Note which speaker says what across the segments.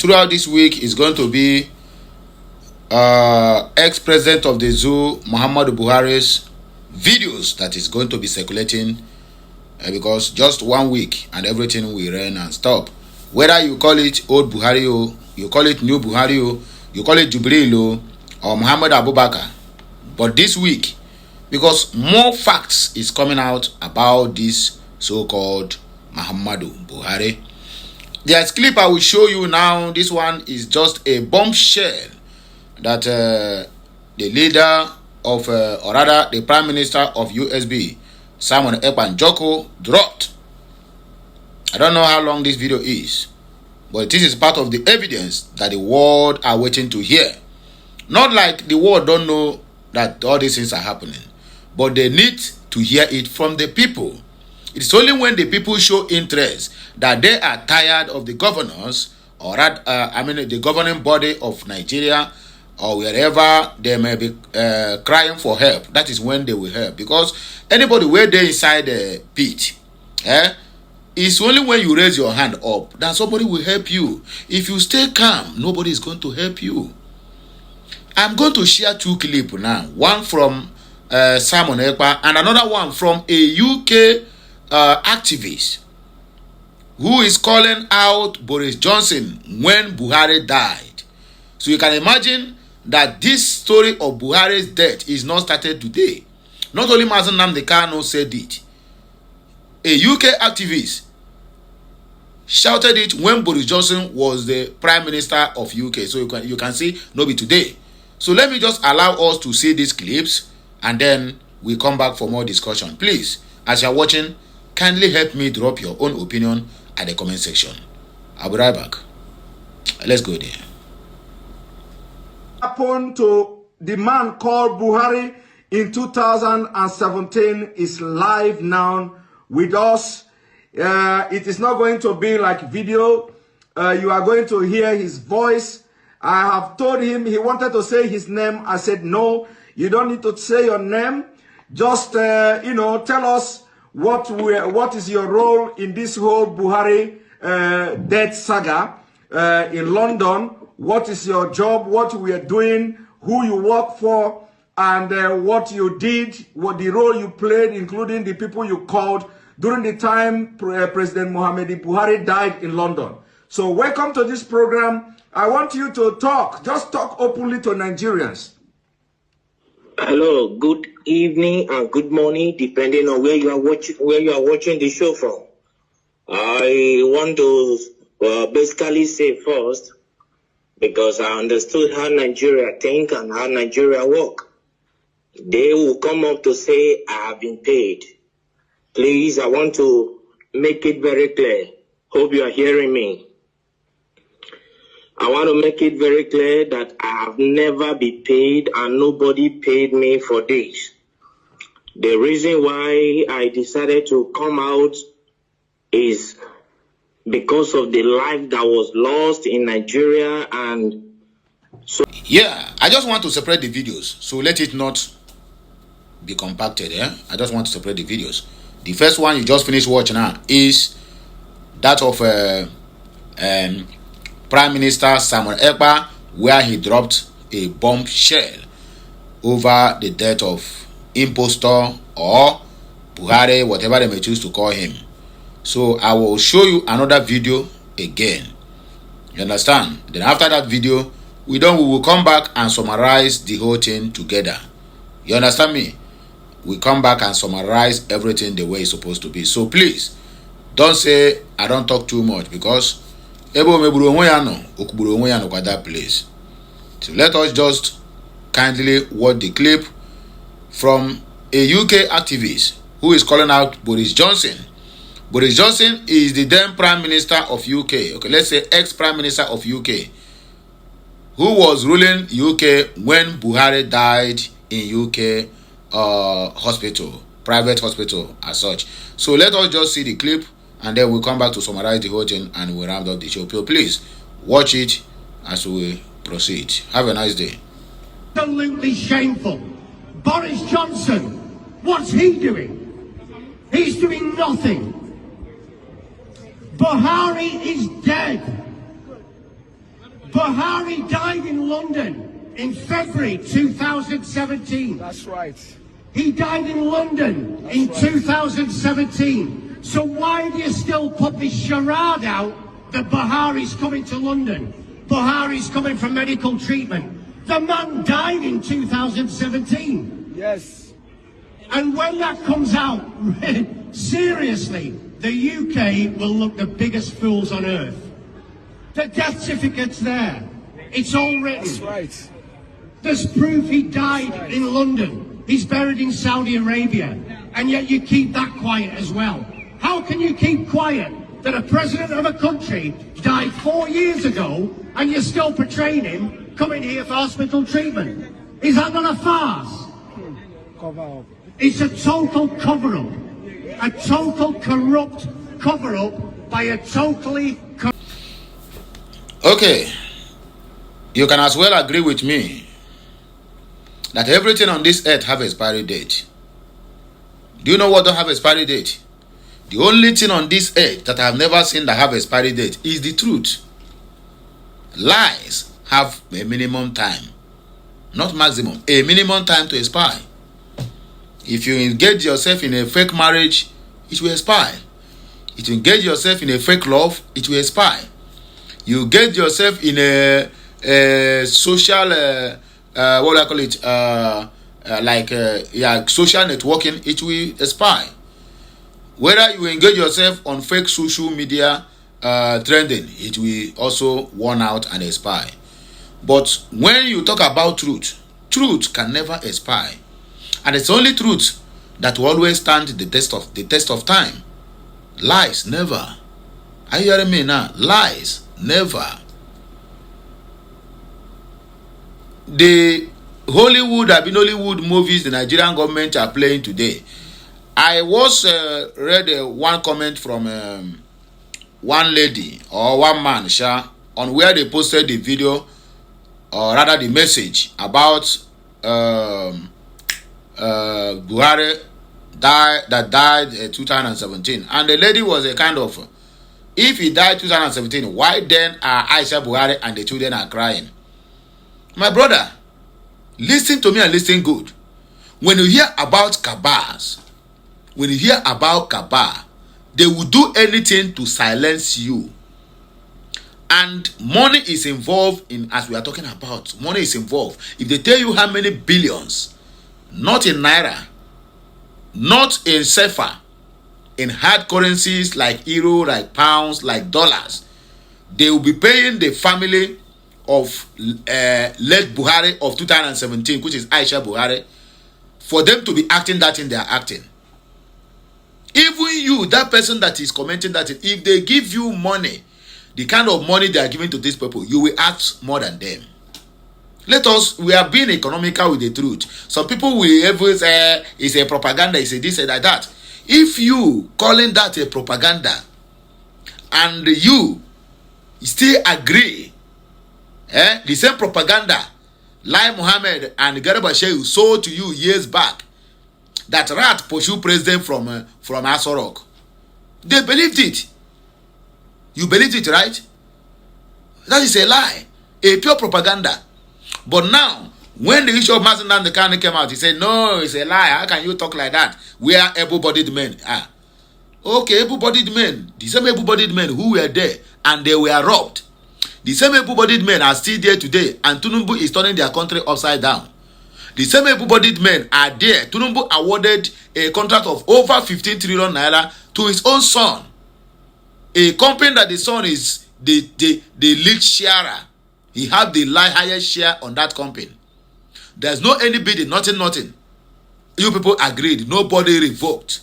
Speaker 1: throughout this week is going to be ex-president of the zoo, Muhammadu Buhari's videos that is going to be circulating because just 1 week and everything will run and stop. Whether you call it old Buhari, you call it new Buhari, you call it Jubril or Muhammad Abubakar. But this week, because more facts is coming out about this so-called Muhammadu Buhari. There's clip I will show you now. This one is just a bombshell that the leader of, or rather the Prime Minister of USB, Simon Ekpan Joko, dropped. I don't know how long this video is, but this is part of the evidence that the world are waiting to hear. Not like the world don't know that all these things are happening, but they need to hear it from the people. It's only when the people show interest that they are tired of the governors, or the governing body of Nigeria, or wherever they may be crying for help. That is when they will help. Because anybody where they inside the pit, it's only when you raise your hand up that somebody will help you. If you stay calm, nobody is going to help you. I'm going to share 2 clips now. One from Simon Ekpa and another one from a UK activist who is calling out Boris Johnson when Buhari died. So you can imagine that this story of Buhari's death is not started today. Not only Nnamdi Kanu said it. A UK activist shouted it when Boris Johnson was the Prime Minister of UK. So you can see, no be today. So let me just allow us to see these clips and then we come back for more discussion. Please, as you're watching, kindly help me drop your own opinion at the comment section. I'll be right back. Let's go there.
Speaker 2: Happened to the man called Buhari in 2017 is live now with us. It is not going to be like video. You are going to hear his voice. I have told him he wanted to say his name. I said, no, you don't need to say your name. Just, tell us what is your role in this whole Buhari death saga in London. What is your job, what we are doing, who you work for, and what you did, what the role you played, including the people you called during the time President Muhammadu Buhari died in London. So welcome to this program. I want you to talk, just talk openly to Nigerians.
Speaker 3: Hello, good evening and good morning, depending on where you are watching the show from. I want to basically say first, because I understood how Nigeria think and how Nigeria work. They will come up to say, I have been paid. Please, I want to make it very clear. Hope you are hearing me. I want to make it very clear that I have never been paid and nobody paid me for this. The reason why I decided to come out is because of the life that was lost in Nigeria. And so
Speaker 1: yeah, I just want to separate the videos, so let it not be compacted. I just want to separate the videos. The first one you just finished watching now is that of Prime Minister Simon Ekpa, where he dropped a bombshell over the death of impostor or Buhari, whatever they may choose to call him. So I will show you another video again. You understand? Then after that video, we will come back and summarize the whole thing together. You understand me? We come back and summarize everything the way it's supposed to be. So please, don't say I don't talk too much, because that place. So let us just kindly watch the clip from a UK activist who is calling out Boris Johnson. Boris Johnson is the then Prime Minister of UK. Okay, let's say ex-Prime Minister of UK, who was ruling UK when Buhari died in UK hospital, private hospital as such. So let us just see the clip and then we'll come back to summarize the whole thing and we'll round up the show. Please watch it as we proceed. Have a nice day.
Speaker 4: Absolutely shameful. Boris Johnson, what's he doing? He's doing nothing. Buhari is dead. Buhari died in London in February 2017.
Speaker 5: That's right.
Speaker 4: He died in London in 2017. So why do you still put this charade out that Buhari's coming to London? Buhari's coming for medical treatment. The man died in 2017.
Speaker 5: Yes.
Speaker 4: And when that comes out, seriously, the UK will look the biggest fools on earth. The death certificate's there. It's all written.
Speaker 5: That's right.
Speaker 4: There's proof he died in London. He's buried in Saudi Arabia. And yet you keep that quiet as well. How can you keep quiet that a president of a country died 4 years ago and you're still portraying him coming here for hospital treatment? Is that not a farce?
Speaker 5: Cover up.
Speaker 4: It's a total cover-up. A total corrupt cover-up by a totally
Speaker 1: Okay. You can as well agree with me that everything on this earth have expiry date. Do you know what don't have expiry date? The only thing on this earth that I have never seen that have expiry date is the truth. Lies have a minimum time, not maximum, a minimum time to expire. If you engage yourself in a fake marriage, it will expire. If you engage yourself in a fake love, it will expire. You get yourself in a social, what do I call it, social networking, it will expire. Whether you engage yourself on fake social media trending, it will also worn out and expire. But when you talk about truth, truth can never expire. And it's only truth that will always stand the test of time. Lies never. Are you hearing me now? Lies never. The Hollywood movies the Nigerian government are playing today. I was read one comment from one lady or one man, on where they posted the video, or rather the message about Buhari that died in 2017, and the lady was a kind of, if he died 2017, why then are Aisha Buhari and the children are crying? My brother, listen to me and listen good. When you hear about cabals, they will do anything to silence you. And money is involved in, as we are talking about, money is involved. If they tell you how many billions, not in naira, not in sefa, in hard currencies like euro, like pounds, like dollars, they will be paying the family of late Buhari of 2017, which is Aisha Buhari, for them to be acting that thing they are acting. Even you, that person that is commenting that, if they give you money, the kind of money they are giving to these people, you will act more than them. We are being economical with the truth. Some people will ever say it's a propaganda, it's a this and that. If you calling that a propaganda and you still agree, the same propaganda Lai Mohammed and Garba Shehu sold to you years back, that rat pursue president from Aso Rock, they believed it. You believed it, right? That is a lie, a pure propaganda. But now, when the issue of Nnamdi Kanu came out, he said, no, it's a lie. How can you talk like that? We are able-bodied men. Okay, able-bodied men. The same able-bodied men who were there and they were robbed. The same able-bodied men are still there today, and Tinubu is turning their country upside down. The same able-bodied men are there. Tinubu awarded a contract of over 15 trillion naira to his own son. A company that the son is the lead sharer. He had the highest share on that company. There's no any bidding, nothing. You people agreed. Nobody revoked.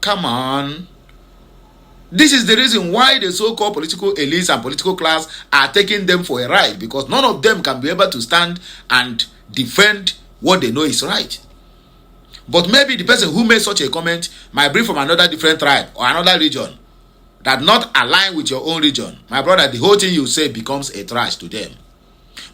Speaker 1: Come on. This is the reason why the so-called political elites and political class are taking them for a ride, because none of them can be able to stand and defend what they know is right. But maybe the person who made such a comment might be from another different tribe or another region that not align with your own region. My brother, the whole thing you say becomes a trash to them.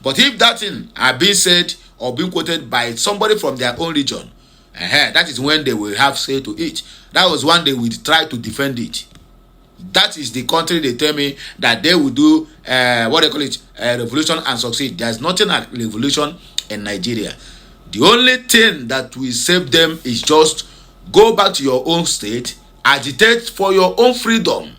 Speaker 1: But if that thing are being said or being quoted by somebody from their own region, that is when they will have say to it. That was when they will try to defend it. That is the country they tell me that they will do what they call it, revolution and succeed. There's nothing like revolution in Nigeria. The only thing that will save them is just go back to your own state, agitate for your own freedom.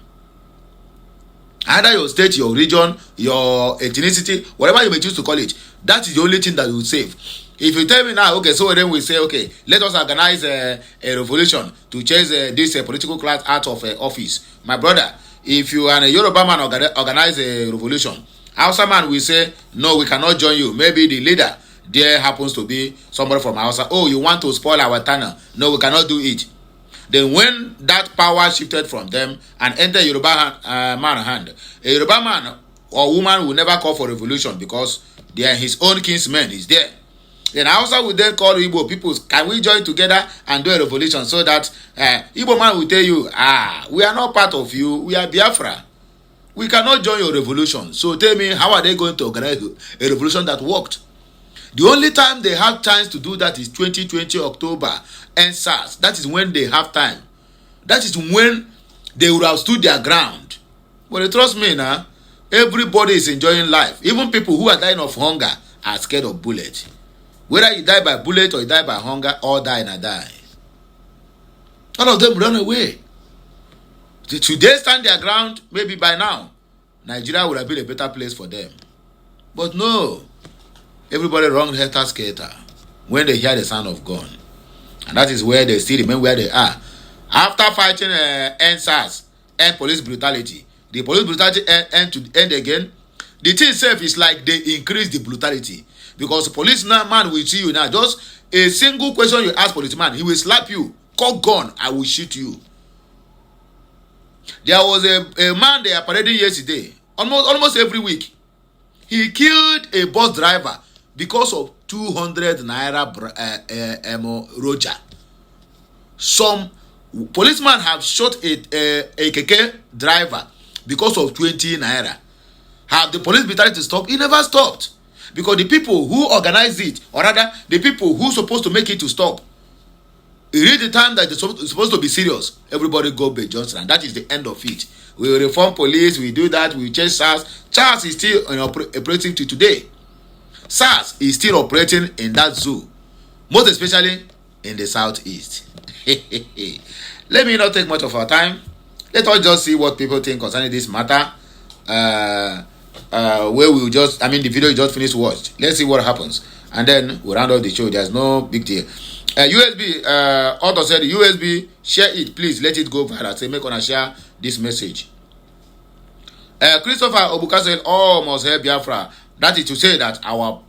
Speaker 1: Either your state, your region, your ethnicity, whatever you may choose to call it, that is the only thing that will save. If you tell me now, okay, so then we say, okay, let us organize a revolution to chase this political class out of office. My brother, if you are a Yoruba man organize a revolution, Hausa man will say, no, we cannot join you. Maybe the leader there happens to be somebody from Hausa. Oh, you want to spoil our tunnel? No, we cannot do it. Then when that power shifted from them and entered Yoruba man hand, a Yoruba man or woman will never call for revolution because they are his own kinsmen. He's there. Then Hausa will then call Igbo people, can we join together and do a revolution so that Igbo man will tell you, we are not part of you, we are Biafra. We cannot join your revolution. So tell me, how are they going to organize a revolution that worked? The only time they have chance to do that is 2020 October and SARS. That is when they have time. That is when they would have stood their ground. But trust me now, everybody is enjoying life. Even people who are dying of hunger are scared of bullets. Whether you die by bullet or you die by hunger, all die and die. All of them run away. Should they stand their ground, maybe by now, Nigeria would have been a better place for them. But no. Everybody run helter-skelter when they hear the sound of gun. And that is where they still remain where they are. After fighting NSAS and police brutality, the police brutality end again. The thing itself is like they increase the brutality. Because the policeman will see you now. Just a single question you ask policeman, he will slap you. Cock gun, I will shoot you. There was a man they are parading yesterday. Almost every week. He killed a bus driver because of 200 naira Roger. Some policemen have shot a keke driver because of 20 naira. Have the police been trying to stop? He never stopped. Because the people who organized it, or rather, the people who supposed to make it to stop, it reached the time that it's supposed to be serious. Everybody go Bay Johnson, and that is the end of it. We will reform police, we do that, we change SARS. SARS is still operating to today. SARS is still operating in that zoo, most especially in the southeast. Let me not take much of our time. Let us just see what people think concerning this matter. Where we'll just, the video you just finished watched. Let's see what happens. And then we'll round off the show. There's no big deal. USB, author said, USB, share it, please, let it go viral. Say, make on share this message. Christopher Obuka said, all must help Biafra. That is to say that our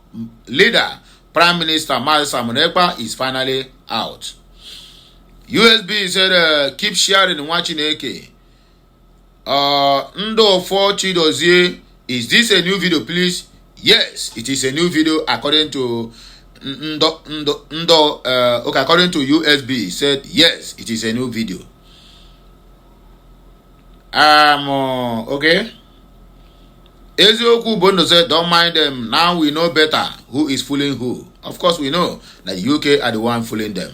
Speaker 1: leader, Prime Minister Mazi Samunekpa, is finally out. USB said, keep sharing and watching AK. Ndo 4 Chidozie, is this a new video, please? Yes, it is a new video according to okay, according to USB, said yes, it is a new video. Okay. Ezioku Bondo said, don't mind them. Now we know better who is fooling who. Of course, we know that the UK are the one fooling them.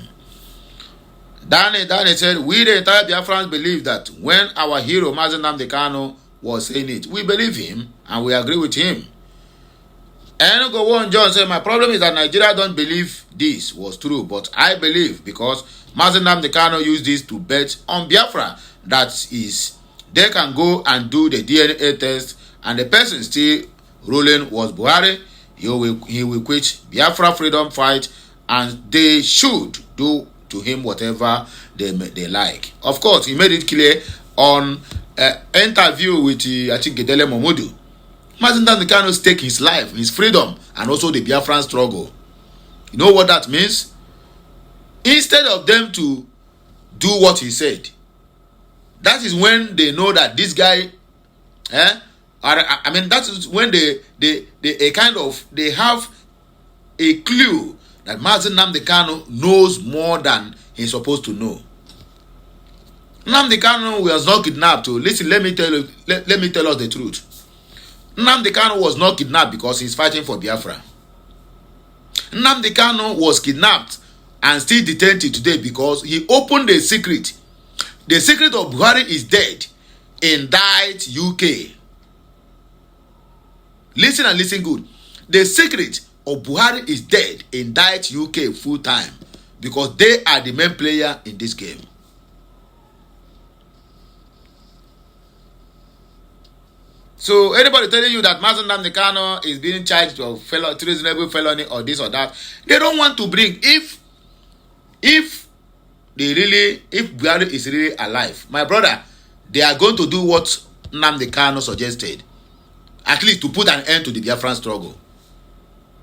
Speaker 1: Danny said, we the entire Biafrans believe that when our hero Mazi Nnamdi Kanu was saying it, we believe him and we agree with him. And Gowon John said, my problem is that Nigeria don't believe this was true, but I believe because Mazi Nnamdi Kanu used this to bet on Biafra. That is, they can go and do the DNA test and the person still ruling was Buhari. He will quit Biafra freedom fight and they should do to him whatever they like. Of course, he made it clear on an interview with I think Gedele Momodu. Mazi Nnamdi Kanu stake his life, his freedom, and also the Biafran struggle. You know what that means? Instead of them to do what he said, that is when they know that this guy, that is when they have a clue that Mazi Nnamdi Kanu knows more than he's supposed to know. Nnamdi Kanu was not kidnapped. Listen, let me tell us the truth. Nnamdi Kanu was not kidnapped because he's fighting for Biafra. Nnamdi Kanu was kidnapped and still detained today because he opened a secret. The secret of Buhari is dead indict UK. Listen and listen good. The secret of Buhari is dead. Indict UK full time because they are the main player in this game. So anybody telling you that Nnamdi Kanu is being charged of treasonable felony or this or that, they don't want to bring. If Buhari is really alive, my brother, they are going to do what Nnamdi Kanu suggested, at least to put an end to the Biafran struggle.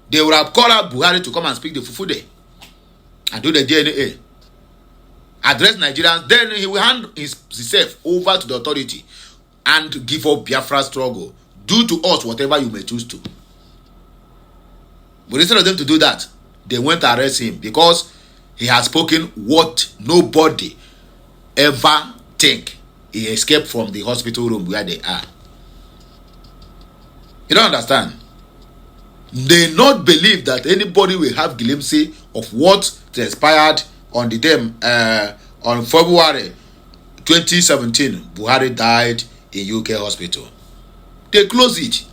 Speaker 1: They would have called out Buhari to come and speak the Fufude and do the DNA, address Nigerians. Then he will hand himself over to the authority and give up Biafra struggle. Do to us whatever you may choose to. But instead of them to do that, they went to arrest him because he has spoken what nobody ever think. He escaped from the hospital room where they are. You don't understand? They not believe that anybody will have glimpse of what transpired on the day on February 2017. Buhari died in UK hospital. They closed it,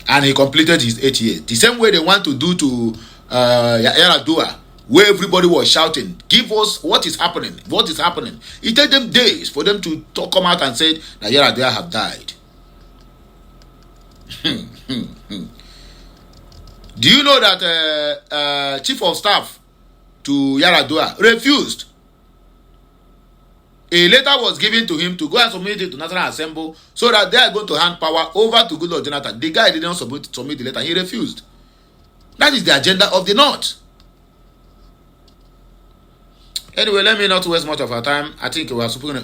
Speaker 1: and he completed his 8 years. The same way they want to do to Ďeàd, where everybody was shouting, "Give us what is happening! What is happening?" It took them days for them to come out and say that Ďeàd have died. Do you know that chief of staff to Ďeàd refused? A letter was given to him to go and submit it to National Assembly so that they are going to hand power over to Goodluck Jonathan. The guy didn't submit the letter. He refused. That is the agenda of the North. Anyway, let me not waste much of our time. I think we have spoken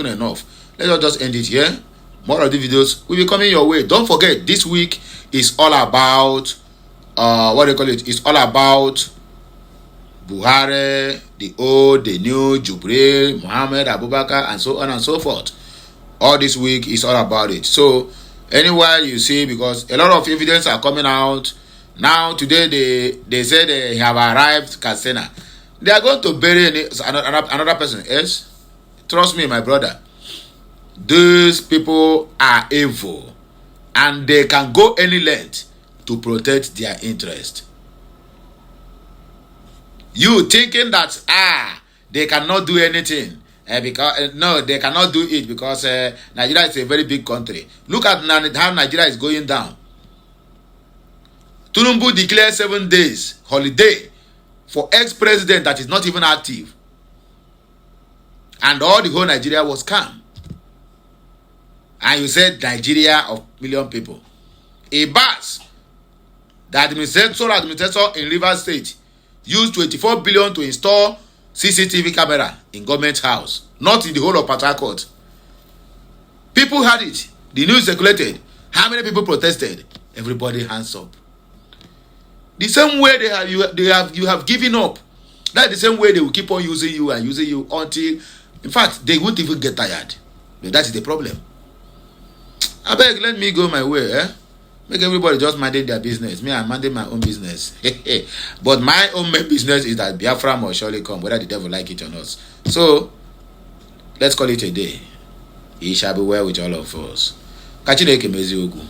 Speaker 1: enough. Let us just end it here. More of the videos will be coming your way. Don't forget, this week is all about It's all about Buhari, the old, the new, Jubril, Muhammad, Abubakar, and so on and so forth. All this week is all about it. So anywhere you see, because a lot of evidence are coming out now. Today they say they have arrived Katsina. They are going to bury another person. Yes, trust me, my brother. These people are evil, and they can go any length to protect their interest. You thinking that they cannot do anything because no, they cannot do it because Nigeria is a very big country. Look at how Nigeria is going down. Tinubu declared 7 days holiday for ex-president that is not even active, and all the whole Nigeria was calm. And you said Nigeria of million people. A bus, the administrator in Rivers State used 24 billion to install CCTV camera in government house, not in the whole of Port Harcourt. People had it. The news circulated. How many people protested? Everybody hands up. The same way you have given up. That's the same way they will keep on using you and using you until, in fact, they won't even get tired. But that is the problem. I beg, let me go my way. Make everybody just minding their business. Me, I'm minding my own business. But my own main business is that Biafra must surely come, whether the devil like it or not. So, let's call it a day. It shall be well with all of us. Kachineke mezi ogu.